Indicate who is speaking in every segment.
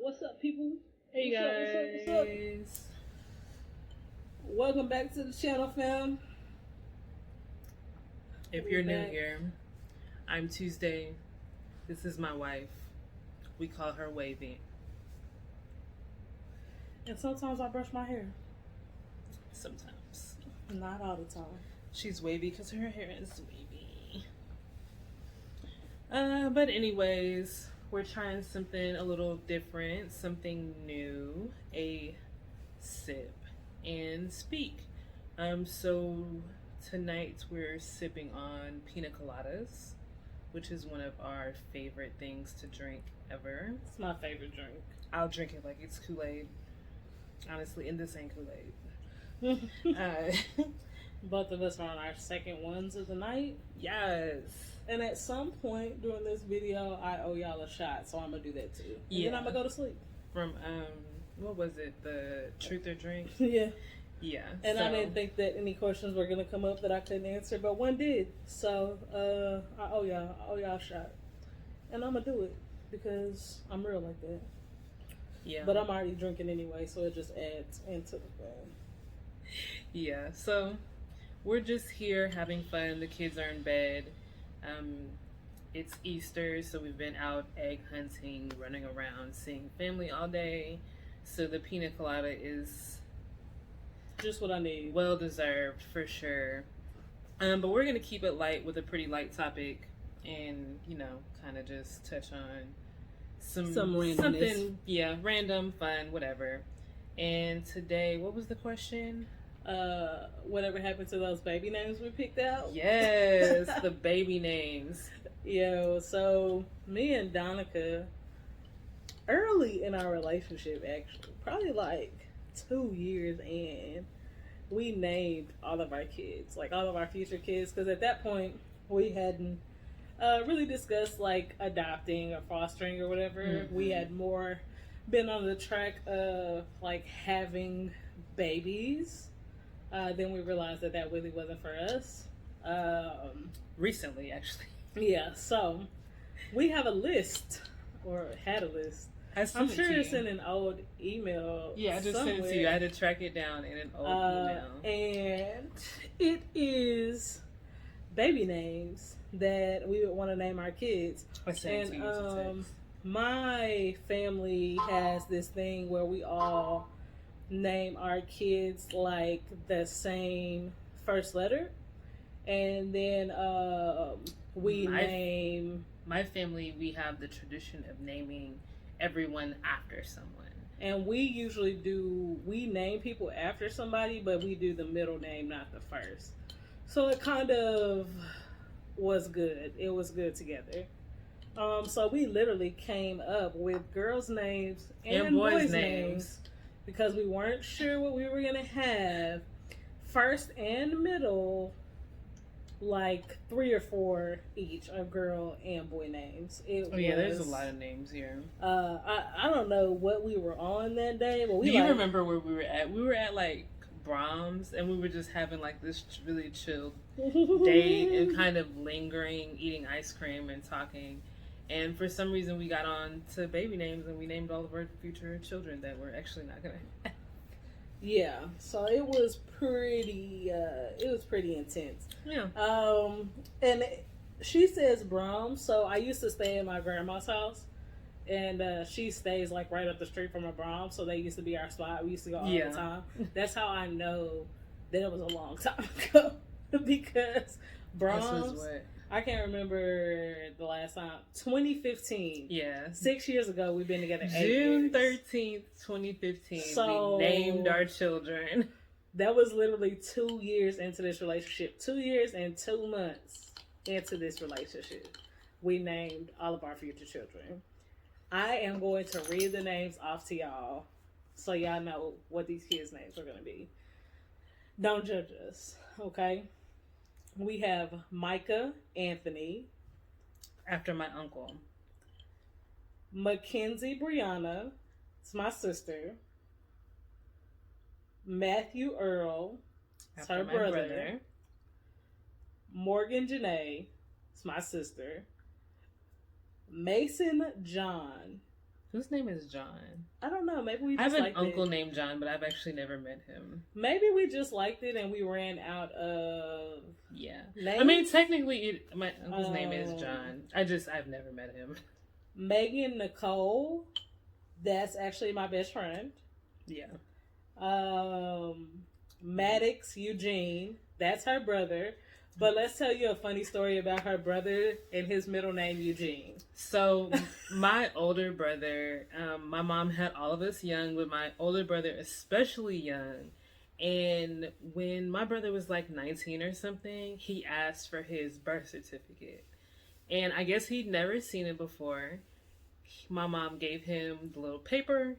Speaker 1: What's up, people?
Speaker 2: Hey
Speaker 1: What's up? Welcome back to the channel, fam.
Speaker 2: If you're new here, I'm Tuesday. This is my wife. We call her Wavy.
Speaker 1: And sometimes I brush my hair.
Speaker 2: Sometimes.
Speaker 1: Not all the time.
Speaker 2: She's wavy because her hair is wavy. But anyways, we're trying something a little different, something new, a sip and speak. So tonight we're sipping on pina coladas, which is one of our favorite things to drink ever.
Speaker 1: It's my favorite drink.
Speaker 2: I'll drink it like it's Kool-Aid. Honestly, and this ain't Kool-Aid.
Speaker 1: Both of us are on our second ones of the night.
Speaker 2: Yes.
Speaker 1: And at some point during this video, I owe y'all a shot, so I'm gonna do that too. And then I'm gonna go to sleep.
Speaker 2: From what was it? The Truth or Drink?
Speaker 1: Yeah.
Speaker 2: Yeah.
Speaker 1: And I didn't think that any questions were gonna come up that I couldn't answer, but one did. So I owe y'all a shot, and I'm gonna do it because I'm real like that.
Speaker 2: Yeah.
Speaker 1: But I'm already drinking anyway, so it just adds into the thing.
Speaker 2: Yeah. So we're just here having fun. The kids are in bed. It's Easter, so we've been out egg hunting, running around, seeing family all day. So the pina colada is
Speaker 1: just what I need.
Speaker 2: Well deserved for sure. But we're gonna keep it light with a pretty light topic, and kind of just touch on some
Speaker 1: randomness.
Speaker 2: Something, random, fun, whatever. And today, what was the question?
Speaker 1: Whatever happened to those baby names we picked out?
Speaker 2: Yes, the baby names.
Speaker 1: Yo, so me and Donica, early in our relationship, actually, probably like 2 years in, we named all of our kids, like all of our future kids, because at that point we hadn't really discussed like adopting or fostering or whatever. Mm-hmm. We had more been on the track of like having babies. Then we realized that really wasn't for us.
Speaker 2: Recently, actually.
Speaker 1: Yeah, so we have a list, or had a list. I'm sure it's in an old email.
Speaker 2: Yeah, I just sent it to you. I had to track it down in an old email.
Speaker 1: And it is baby names that we would want to name our kids.
Speaker 2: I sent it to you.
Speaker 1: My family has this thing where we all name our kids like the same first letter, and then
Speaker 2: my family, we have the tradition of naming everyone after someone,
Speaker 1: and we name people after somebody, but we do the middle name, not the first. So it kind of was good. It was good together. So we literally came up with girls' names and boys' names because we weren't sure what we were gonna have. First and middle, like 3 or 4 each of girl and boy names.
Speaker 2: There's a lot of names here.
Speaker 1: I don't know what we were on that day, but
Speaker 2: do you remember where we were at? We were at like Brahms, and we were just having like this really chill date and kind of lingering, eating ice cream and talking. And for some reason, we got on to baby names, and we named all of our future children that we're actually not gonna have.
Speaker 1: Yeah, so it was pretty intense.
Speaker 2: Yeah.
Speaker 1: And she says Brahms, so I used to stay at my grandma's house, and she stays like right up the street from a Brahms, so they used to be our spot. We used to go all the time. That's how I know that it was a long time ago, because Brahms.
Speaker 2: This was what?
Speaker 1: I can't remember the last time. 2015.
Speaker 2: Yeah.
Speaker 1: 6 years ago, we've been together 8
Speaker 2: June
Speaker 1: years.
Speaker 2: 13th, 2015.
Speaker 1: So,
Speaker 2: we named our children.
Speaker 1: That was literally 2 years into this relationship. 2 years and 2 months into this relationship. We named all of our future children. I am going to read the names off to y'all so y'all know what these kids' names are going to be. Don't judge us, okay? We have Micah Anthony.
Speaker 2: After my uncle.
Speaker 1: Mackenzie Brianna. It's my sister. Matthew Earl. It's her brother. Morgan Janae. It's my sister. Mason John.
Speaker 2: Whose name is John?
Speaker 1: I don't know. Maybe we
Speaker 2: I
Speaker 1: just
Speaker 2: have an
Speaker 1: liked
Speaker 2: uncle
Speaker 1: it.
Speaker 2: named John, but I've actually never met him.
Speaker 1: Maybe we just liked it and we ran out of names.
Speaker 2: I mean, technically, my uncle's name is John. I've never met him.
Speaker 1: Megan Nicole. That's actually my best friend.
Speaker 2: Yeah.
Speaker 1: Maddox Eugene. That's her brother. But let's tell you a funny story about her brother and his middle name Eugene.
Speaker 2: So my older brother, my mom had all of us young, but my older brother especially young. And when my brother was like 19 or something, he asked for his birth certificate. And I guess he'd never seen it before. My mom gave him the little paper,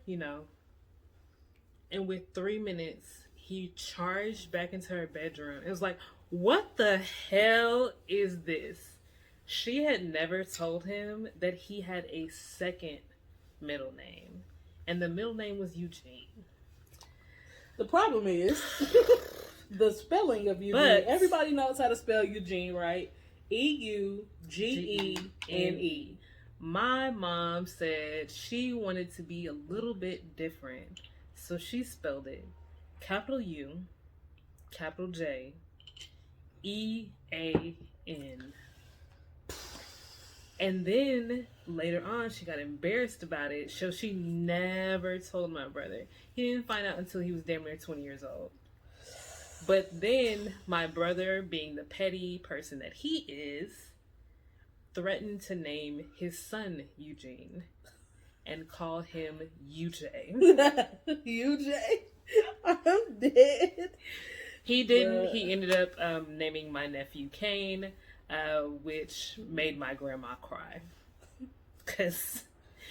Speaker 2: and with 3 minutes, he charged back into her bedroom. It was like, what the hell is this? She had never told him that he had a second middle name, and the middle name was Eugene.
Speaker 1: The problem is the spelling of Eugene.
Speaker 2: But
Speaker 1: everybody knows how to spell Eugene, right? Eugene.
Speaker 2: My mom said she wanted to be a little bit different, so she spelled it capital U, capital J, EAN. And then later on, she got embarrassed about it, so she never told my brother. He didn't find out until he was damn near 20 years old. But then my brother, being the petty person that he is, threatened to name his son Eugene and call him UJ.
Speaker 1: UJ? I'm dead.
Speaker 2: He didn't. He ended up naming my nephew Kane, which made my grandma cry. Because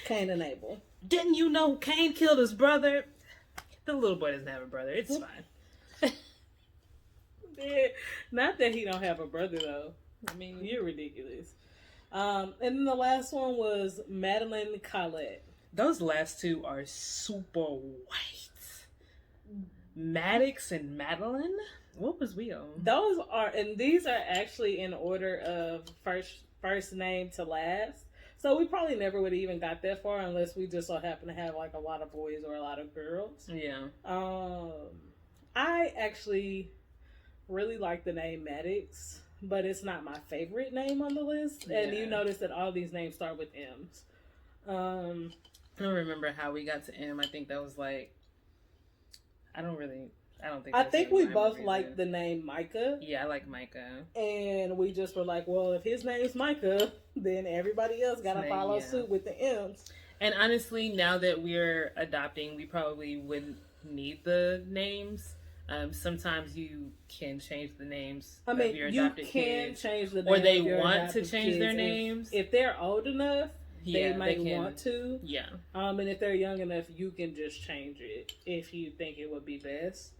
Speaker 1: Cain and Abel.
Speaker 2: Didn't you know Cain killed his brother? The little boy doesn't have a brother. It's fine.
Speaker 1: Not that he don't have a brother, though. I mean, you're ridiculous. And then the last one was Madeline Collette.
Speaker 2: Those last two are super white. Maddox and Madeline? What was we on?
Speaker 1: Those are, and these are actually in order of first name to last. So we probably never would have even got that far unless we just so happen to have like a lot of boys or a lot of girls.
Speaker 2: Yeah.
Speaker 1: I actually really like the name Maddox, but it's not my favorite name on the list. Yeah. And you notice that all these names start with M's.
Speaker 2: I don't remember how we got to M. I think that was like, I think
Speaker 1: we both like the name Micah.
Speaker 2: Yeah, I like Micah.
Speaker 1: And we just were like, well, if his name's Micah, then everybody else got to follow suit with the M's.
Speaker 2: And honestly, now that we're adopting, we probably wouldn't need the names. Sometimes you can change the names of your adopted kids.
Speaker 1: Change the names
Speaker 2: or they want to change their names.
Speaker 1: If they're old enough, they might want to.
Speaker 2: Yeah.
Speaker 1: And if they're young enough, you can just change it if you think it would be best.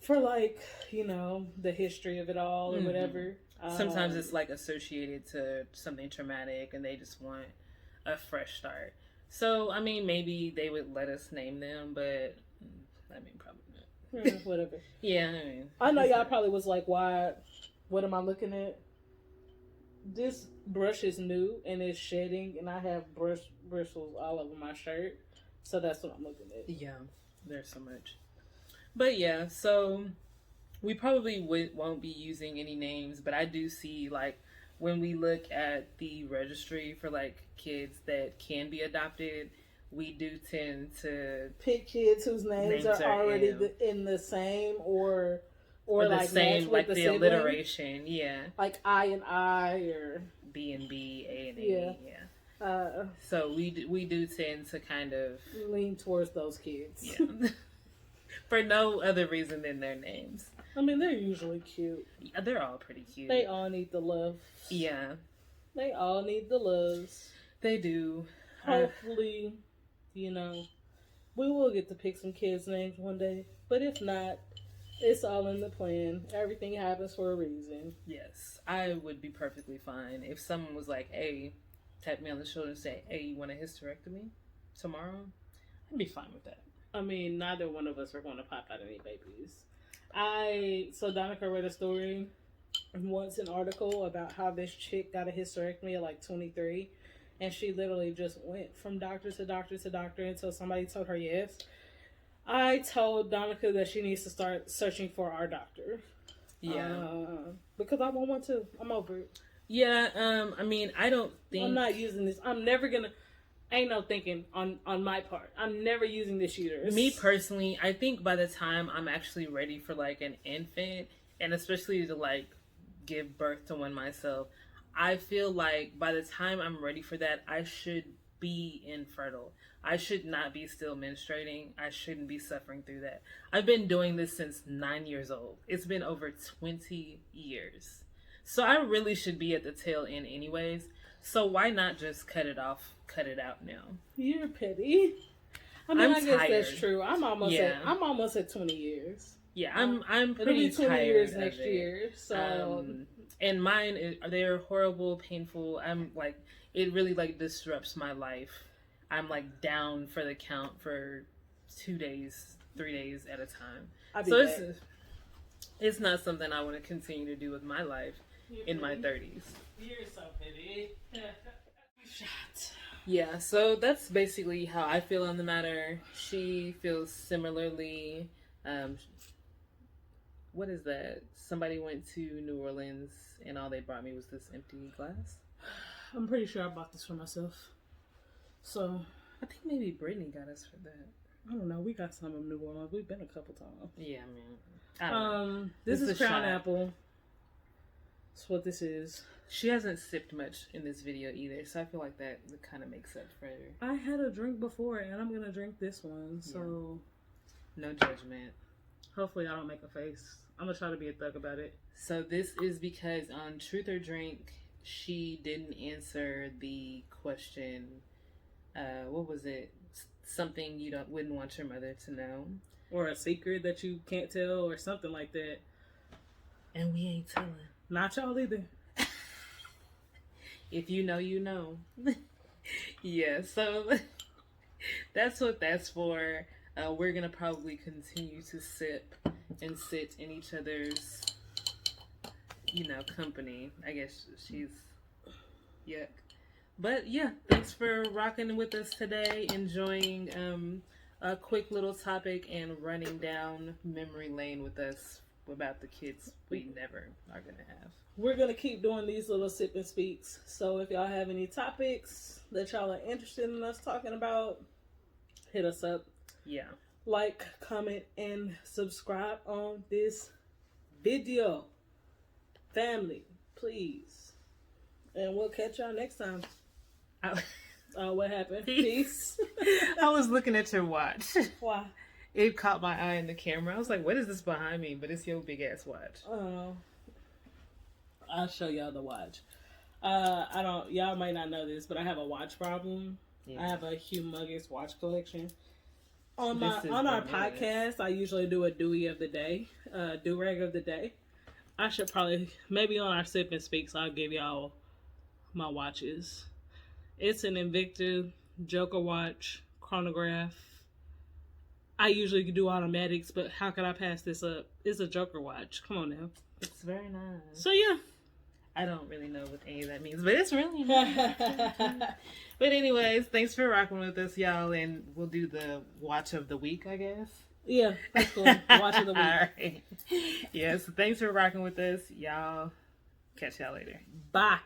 Speaker 1: For like, the history of it all or whatever.
Speaker 2: Sometimes it's like associated to something traumatic and they just want a fresh start. So, I mean, maybe they would let us name them, but I mean, probably not.
Speaker 1: Whatever.
Speaker 2: Yeah, I mean.
Speaker 1: I know y'all probably was like, why? What am I looking at? This brush is new and it's shedding, and I have bristles all over my shirt. So that's what I'm looking at.
Speaker 2: Yeah, there's so much. But yeah, so we probably won't be using any names, but I do see, like, when we look at the registry for, like, kids that can be adopted, we do tend to
Speaker 1: pick kids whose names are already in the same or like the same, like the
Speaker 2: alliteration, yeah.
Speaker 1: Like I and I or
Speaker 2: B and B, A and A, yeah. So we do tend to kind of
Speaker 1: lean towards those kids.
Speaker 2: Yeah. For no other reason than their names.
Speaker 1: I mean, they're usually cute.
Speaker 2: Yeah, they're all pretty cute.
Speaker 1: They all need the love.
Speaker 2: Yeah.
Speaker 1: They all need the loves.
Speaker 2: They do.
Speaker 1: Hopefully, we will get to pick some kids' names one day. But if not, it's all in the plan. Everything happens for a reason.
Speaker 2: Yes. I would be perfectly fine if someone was like, hey, tap me on the shoulder and say, hey, you want a hysterectomy tomorrow? I'd be fine with that.
Speaker 1: I mean, neither one of us are going to pop out any babies. So Donica read a story once, an article about how this chick got a hysterectomy at like 23, and she literally just went from doctor to doctor to doctor until somebody told her yes. I told Donica that she needs to start searching for our doctor.
Speaker 2: Yeah.
Speaker 1: Because I want one too. I'm over it.
Speaker 2: Yeah, I mean, I don't think...
Speaker 1: I'm not using this. I'm never gonna... Ain't no thinking on my part. I'm never using this uterus.
Speaker 2: Me personally, I think by the time I'm actually ready for, like, an infant, and especially to, like, give birth to one myself, I feel like by the time I'm ready for that, I should be infertile. I should not be still menstruating. I shouldn't be suffering through that. I've been doing this since 9 years old. It's been over 20 years. So I really should be at the tail end anyways. So why not just cut it off, cut it out now?
Speaker 1: You're petty. I mean, I guess that's true. I'm almost at 20 years.
Speaker 2: Yeah, I'm pretty
Speaker 1: It'll be 20
Speaker 2: tired
Speaker 1: years next year. So
Speaker 2: and mine, they're horrible, painful. I'm like, it really like disrupts my life. I'm like down for the count for 2 days, 3 days at a time. So it's not something I want to continue to do with my life in my 30s.
Speaker 1: You're so petty. Shot.
Speaker 2: Yeah, so that's basically how I feel on the matter. She feels similarly. What is that? Somebody went to New Orleans and all they brought me was this empty glass.
Speaker 1: I'm pretty sure I bought this for myself. So
Speaker 2: I think maybe Brittany got us for that.
Speaker 1: I don't know. We got some in New Orleans. We've been a couple times.
Speaker 2: Yeah, man. I don't know.
Speaker 1: This is Crown Apple. That's what this is.
Speaker 2: She hasn't sipped much in this video either, so I feel like that kind of makes up for her.
Speaker 1: I had a drink before, and I'm gonna drink this one. So
Speaker 2: no judgment.
Speaker 1: Hopefully, I don't make a face. I'm gonna try to be a thug about it.
Speaker 2: So this is because on Truth or Drink, she didn't answer the question. What was it? Something you wouldn't want your mother to know,
Speaker 1: or a secret that you can't tell, or something like that.
Speaker 2: And we ain't telling.
Speaker 1: Not y'all either.
Speaker 2: If you know, you know. Yeah, so that's what that's for. We're gonna probably continue to sip and sit in each other's, company. I guess she's yuck. But yeah, thanks for rocking with us today, enjoying a quick little topic and running down memory lane with us about the kids we never are gonna have.
Speaker 1: We're gonna keep doing these little sip and speaks. So if y'all have any topics that y'all are interested in us talking about, hit us up.
Speaker 2: Yeah.
Speaker 1: Like, comment, and subscribe on this video. Family, please. And we'll catch y'all next time. What happened? Peace.
Speaker 2: I was looking at your watch.
Speaker 1: Why?
Speaker 2: It caught my eye in the camera. I was like, what is this behind me? But it's your big ass watch.
Speaker 1: Oh. I'll show y'all the watch. Y'all might not know this, but I have a watch problem. Yeah. I have a humongous watch collection. On our podcast, I usually do a Dewey of the day, do-rag of the day. I should probably, maybe on our Sip and Speaks, I'll give y'all my watches. It's an Invicta, Joker watch, chronograph. I usually do automatics, but how could I pass this up? It's a Joker watch. Come on now.
Speaker 2: It's very nice.
Speaker 1: So yeah.
Speaker 2: I don't really know what any of that means, but it's really nice. But anyways, thanks for rocking with us, y'all, and we'll do the watch of the week, I guess.
Speaker 1: Yeah, that's cool. Watch of the week.
Speaker 2: All right. Yes, thanks for rocking with us, y'all. Catch y'all later.
Speaker 1: Bye.